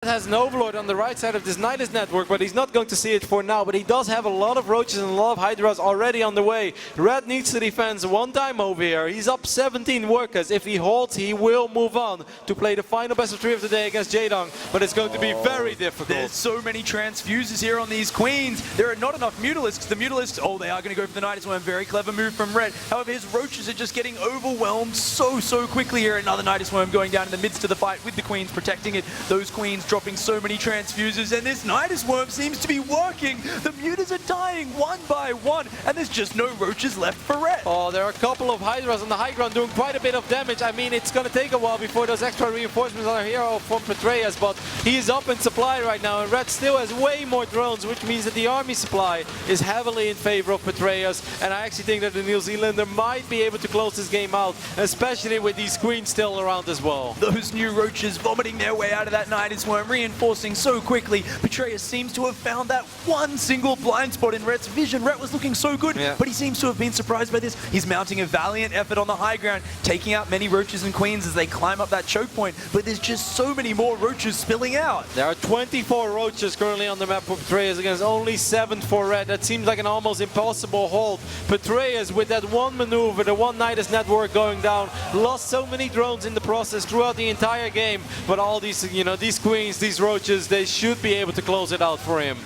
has an Overlord on the right side of this Nydus network, but he's not going to see it for now. But he does have a lot of roaches and a lot of Hydras already on the way. Red needs to defend one time over here. He's up 17 workers. If he holds, he will move on to play the final best of 3 of the day against Jaedong, but it's going to be very difficult. There's so many transfuses here on these queens. There are not enough Mutalisks. The Mutalisks, oh, they are going to go for the Nydus one. Very clever move from Red. However, his roaches are just getting overwhelmed so quickly here. Another Nydus worm going down in the midst of the fight with the queens protecting it. Those queens dropping so many transfuses, and this Nydus worm seems to be working. The Mutas are dying one by one, and there's just no roaches left for Red. Oh, there are a couple of Hydras on the high ground doing quite a bit of damage. I mean, it's going to take a while before those extra reinforcements are here from Petraeus, but he is up in supply right now, and Red still has way more drones, which means that the army supply is heavily in favor of Petraeus, and I actually think that the New Zealander might be able to close this game out, especially with these queens still around as well. Those new roaches vomiting their way out of that Nydus worm, reinforcing so quickly. Petraeus seems to have found that one single blind spot in Red's vision. Red was looking so good, but he seems to have been surprised by this. He's mounting a valiant effort on the high ground, taking out many roaches and queens as they climb up that choke point, but there's just so many more roaches spilling out. There are 24 roaches currently on the map for Petraeus against only 7 for Red. That seems like an almost impossible hold. Petraeus, with that one maneuver, the one Nydus network going down, lost so many drones in the process throughout the entire game, but all these, these queens, these roaches, they should be able to close it out for him.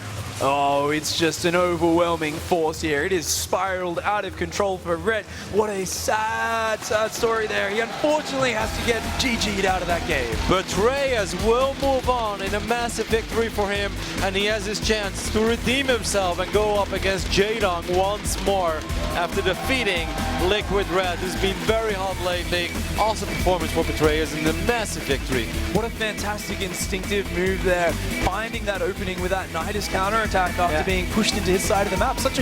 Oh, it's just an overwhelming force here. It is spiraled out of control for Red. What a sad story there. He unfortunately has to get GG'd out of that game. Petraeus will move on in a massive victory for him, and he has his chance to redeem himself and go up against Jaedong once more after defeating Liquid Red, who's been very hot lately. Awesome performance for Petraeus and a massive victory. What a fantastic instinctive move there. Finding that opening with that Nydus counterattack after being pushed into his side of the map. Such a